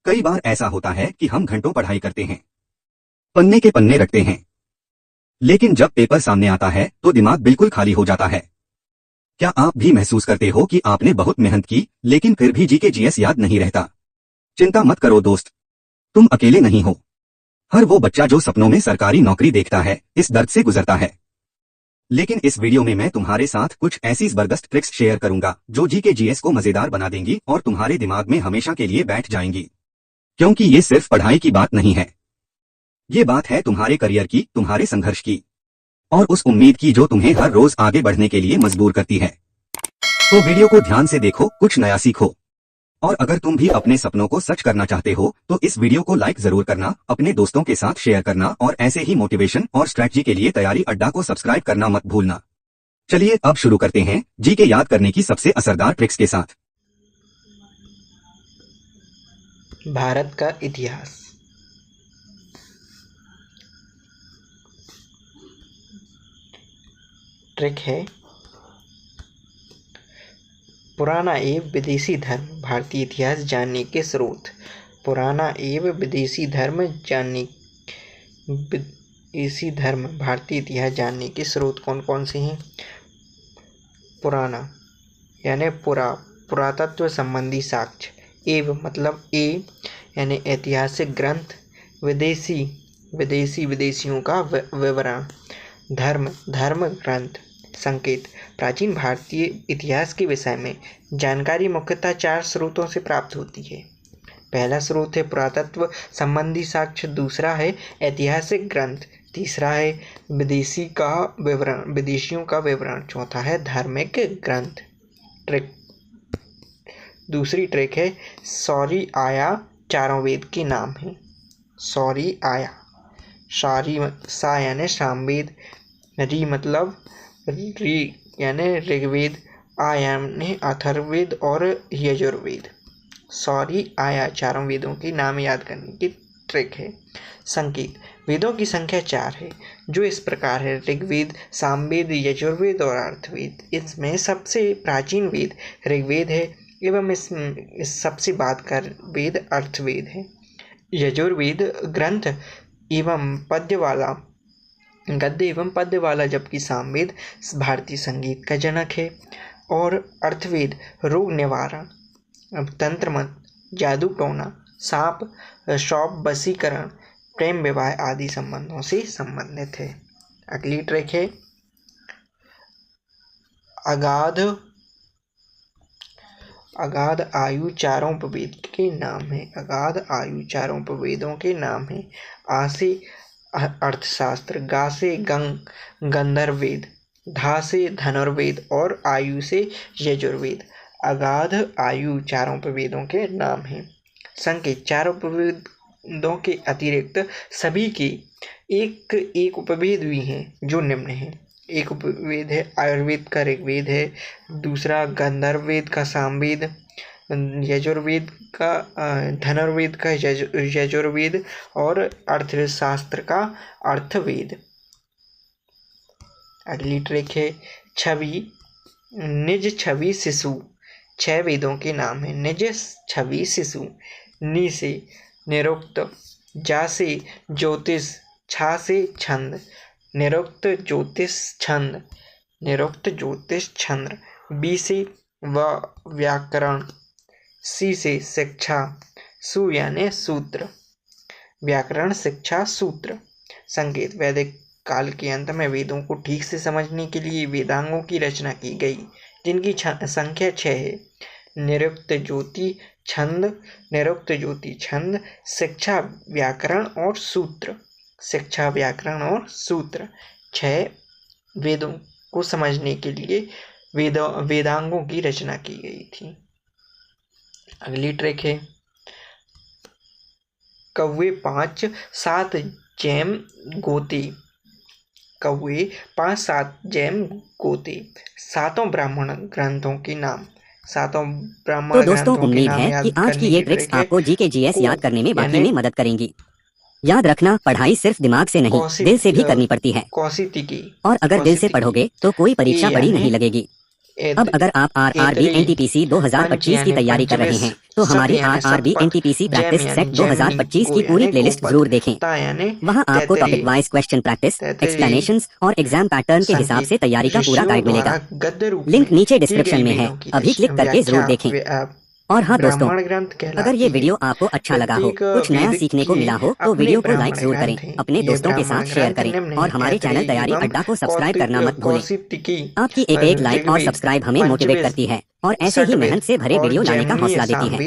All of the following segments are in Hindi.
कई बार ऐसा होता है कि हम घंटों पढ़ाई करते हैं, पन्ने के पन्ने रखते हैं, लेकिन जब पेपर सामने आता है तो दिमाग बिल्कुल खाली हो जाता है। क्या आप भी महसूस करते हो कि आपने बहुत मेहनत की लेकिन फिर भी जीके जीएस याद नहीं रहता? चिंता मत करो दोस्त, तुम अकेले नहीं हो। हर वो बच्चा जो सपनों में सरकारी नौकरी देखता है इस दर्द से गुजरता है। लेकिन इस वीडियो में मैं तुम्हारे साथ कुछ ऐसी जबरदस्त ट्रिक्स शेयर करूंगा जो जीके जीएस को मजेदार बना देंगी और तुम्हारे दिमाग में हमेशा के लिए बैठ जाएंगी। क्योंकि ये सिर्फ पढ़ाई की बात नहीं है, ये बात है तुम्हारे करियर की, तुम्हारे संघर्ष की और उस उम्मीद की जो तुम्हें हर रोज आगे बढ़ने के लिए मजबूर करती है। तो वीडियो को ध्यान से देखो, कुछ नया सीखो। और अगर तुम भी अपने सपनों को सच करना चाहते हो तो इस वीडियो को लाइक जरूर करना, अपने दोस्तों के साथ शेयर करना और ऐसे ही मोटिवेशन और स्ट्रेटजी के लिए तैयारी अड्डा को सब्सक्राइब करना मत भूलना। चलिए अब शुरू करते हैं जीके याद करने की सबसे असरदार ट्रिक्स के साथ। भारत का इतिहास। ट्रिक है पुराना एवं विदेशी धर्म भारतीय इतिहास जानने के स्रोत। पुराना एवं विदेशी धर्म भारतीय इतिहास जानने के स्रोत कौन कौन से हैं? पुराना यानी पुरातत्व संबंधी साक्ष्य, एवं मतलब यानी ऐतिहासिक ग्रंथ, विदेशियों का विवरण, धर्म ग्रंथ, संकेत। प्राचीन भारतीय इतिहास के विषय में जानकारी मुख्यतः 4 स्रोतों से प्राप्त होती है। पहला स्रोत है पुरातत्व संबंधी साक्ष्य, दूसरा है ऐतिहासिक ग्रंथ, तीसरा है विदेशियों का विवरण, चौथा है धार्मिक ग्रंथ। दूसरी ट्रिक है सौरी आया चारों वेद के नाम है। सौरी आया, सा यानी सामवेद, री मतलब यानी ऋग्वेद, आ यानी अथर्ववेद और यजुर्वेद। सौरी आया चारों वेदों के नाम याद करने की ट्रिक है। संकेत। वेदों की संख्या 4 है जो इस प्रकार है: ऋग्वेद, सामवेद, यजुर्वेद और अर्थवेद। इसमें सबसे प्राचीन वेद ऋग्वेद है एवं इस सबसे बाद का वेद अर्थवेद है। यजुर्वेद ग्रंथ एवं गद्य एवं पद्य वाला, जबकि सामवेद भारतीय संगीत का जनक है और अर्थवेद रोग निवारण, तंत्र मंत्र, जादू टोना, सांप शौप, वशीकरण, प्रेम विवाह आदि संबंधों से संबंधित है। अगली ट्रिक है अगाध आयु चारों उपवेद के नाम है। अगाध आयु चारों उपवेदों के नाम है। आ से अर्थशास्त्र, गा से गंधर्ववेद, धा से धनुर्वेद और आयु से यजुर्वेद। अगाध आयु चारों उपवेदों के नाम हैं। संकेत। चारों उपवेदों के अतिरिक्त सभी के एक उपवेद भी हैं जो निम्न हैं। एक उपवेद है आयुर्वेद का ऋग्वेद है, दूसरा गंधर्ववेद का सामवेद, यजुर्वेद का धनुर्वेद का यजुर्वेद और अर्थशास्त्र का अर्थवेद। अगली ट्रिक है छवि, निज, छवि, शिशु। 6 वेदों के नाम है। निज, छवि, शिशु। नि से निरुक्त, जा से ज्योतिष, छा से छंद, निरुक्त ज्योतिष छंद, निरुक्त ज्योतिष छंद। बी से व्याकरण, सी से शिक्षा, सु यानी सूत्र, व्याकरण, शिक्षा, सूत्र। संकेत। वैदिक काल के अंत में वेदों को ठीक से समझने के लिए वेदांगों की रचना की गई जिनकी संख्या 6 है। निरुक्त ज्योति छंद, शिक्षा, व्याकरण और सूत्र। शिक्षा, व्याकरण और सूत्र। 6 वेदों को समझने के लिए वेदांगों की रचना की गई थी। अगली ट्रिक है कौवे 5-7 जैम गोते। कौवे 5-7 जैम गोते। 7 ब्राह्मण ग्रंथों के नाम। 7 ब्राह्मण तो दोस्तों, ग्रंथों के उम्मीद नाम है याद कि आज की करने ये की ट्रिक्स ट्रिक है आपको जीके जीएस याद करने में वाकई यानी में मदद करेंगी। याद रखना, पढ़ाई सिर्फ दिमाग से नहीं दिल से भी करनी पड़ती है। कौशिकी। और अगर दिल से पढ़ोगे तो कोई परीक्षा बड़ी नहीं लगेगी। अब अगर आप RRB NTPC 2025 की तैयारी कर रहे हैं तो हमारी RRB NTPC प्रैक्टिस सेट 2025 की पूरी प्लेलिस्ट जरूर देखें। वहां आपको topic wise question practice, explanations और एग्जाम पैटर्न के हिसाब से तैयारी का पूरा गाइड मिलेगा। लिंक नीचे डिस्क्रिप्शन में है, अभी क्लिक करके जरूर देखें। और हाँ दोस्तों, अगर ये वीडियो आपको अच्छा लगा हो, कुछ नया सीखने को मिला हो तो वीडियो को लाइक जरूर करें, अपने दोस्तों के साथ शेयर करें और हमारे चैनल तैयारी अड्डा को सब्सक्राइब करना मत भूलें। आपकी एक लाइक और सब्सक्राइब हमें मोटिवेट करती है और ऐसे ही मेहनत से भरे वीडियो लाने का हौसला देती है।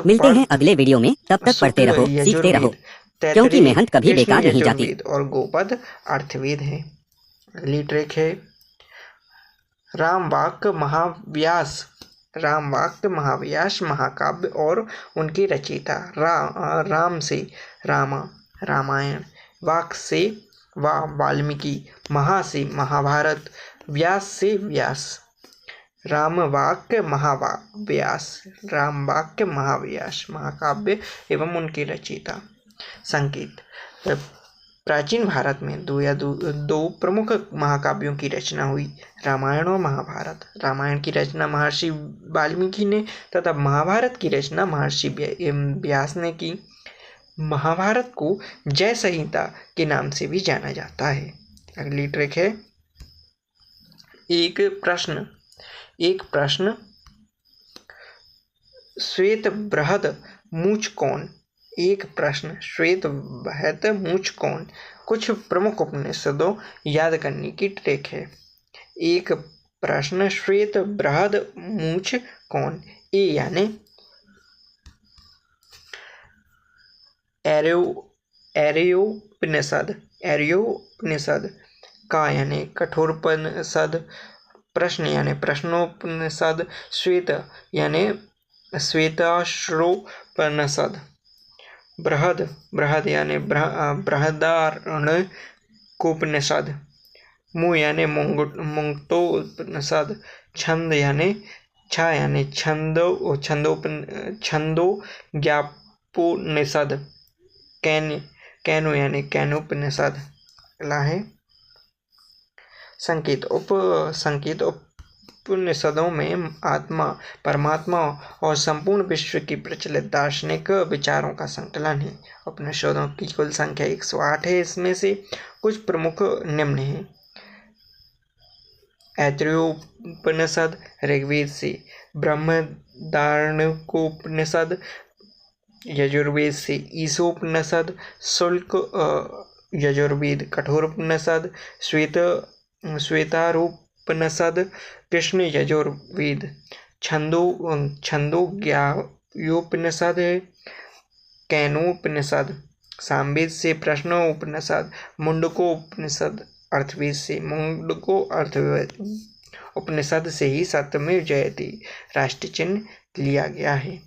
मिलते हैं अगले वीडियो में, तब तक पढ़ते रहो, सीखते रहो, क्योंकि मेहनत कभी बेकार नहीं जाती। और गोपद अर्थवेद है। अगली ट्रिक है रामवाक्य महाव्यास। रामवाक्य महाव्यास महाकाव्य और उनके रचयिता। राम से रामा रामायण, वाक से वाल्मीकि, महा से महाभारत, व्यास से व्यास। रामवाक्य महाव्यास, रामवाक्य महाव्यास महाकाव्य एवं उनके रचयिता। संकेत प्राचीन भारत में दो प्रमुख महाकाव्यों की रचना हुई, रामायण और महाभारत। रामायण की रचना महर्षि वाल्मीकि ने तथा महाभारत की रचना महर्षि व्यास ने की। महाभारत को जय संहिता के नाम से भी जाना जाता है। अगली ट्रिक है एक प्रश्न श्वेत बृहद मूछ कौन। एक प्रश्न श्वेत बृहद मूछ कौन। कुछ प्रमुख उपनिषदों याद करने की ट्रिक है। एक प्रश्न श्वेत बृहद मूछ कौन। ए यानी एर्योपनिषद, का यानी कठोरोपनिषद, प्रश्न यानी प्रश्नोपनिषद, श्वेत यानी श्वेताश्रोपनिषद, बृहद यानी बृहदारण्यकोपनिषद, मु यानी मुक्तोपनिषद, छंद यानी छंदोज्ञापोपनिषद, कैनो यानी कैनोपनिषद। अगला है संकेत उपनिषदों में आत्मा, परमात्मा और संपूर्ण विश्व की प्रचलित दार्शनिक विचारों का संकलन है। उपनिषदों की कुल संख्या 108 है। इसमें से कुछ प्रमुख निम्न हैं। ऐतरेयोपनिषद ऋग्वेद से, बृहदारण्यकोपनिषद यजुर्वेद से, ईशोपनिषद शुक्ल यजुर्वेद, कठोरोपनिषद श्वेतारोपनिषद कृष्ण यजुर्वेद, छंदोज्ञायोपनिषद कैनोपनिषद, सामवेद से प्रश्नोपनिषद, मुंडकोपनिषद, अर्थवेद से मुंडको अर्थवेद उपनिषद से ही सत्यमेव जयते राष्ट्र चिन्ह लिया गया है।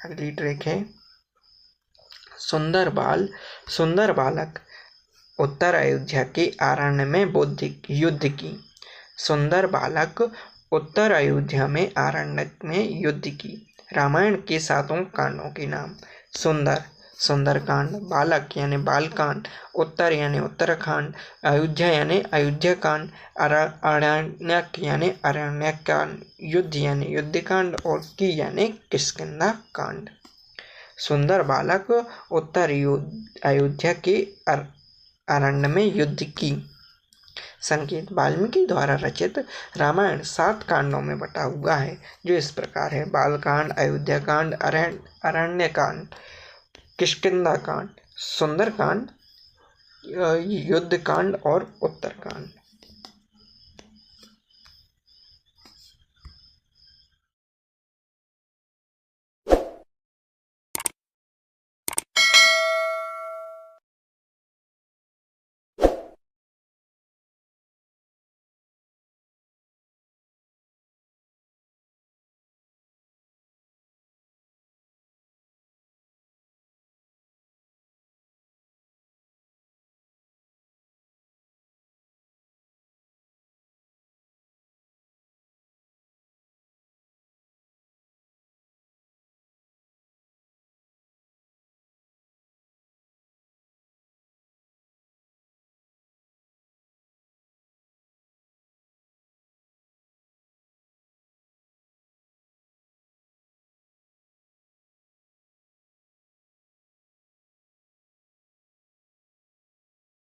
अगली ट्रिक है सुंदर बालक उत्तर अयोध्या के आरण्य में युद्ध की। सुंदर बालक उत्तर अयोध्या में आरण्य में युद्ध की। रामायण के 7 कांडों के नाम। सुंदरकांड, बालक यानी बालकांड, उत्तर यानी उत्तरकांड, अयोध्या यानी अयोध्याकांड, अरण्यक यानी अरण्यकांड, युद्ध यानी युद्धकांड और की यानी किष्किंधा कांड। सुंदर बालक उत्तर अयोध्या के अरण्य में युद्ध की। संकेत वाल्मीकि द्वारा रचित रामायण 7 कांडों में बटा हुआ है, जो इस प्रकार है। बालकांड, अयोध्याकांड, अरण्यकांड, किष्किंधा कांड, सुंदरकांड, युद्धकांड और उत्तरकांड।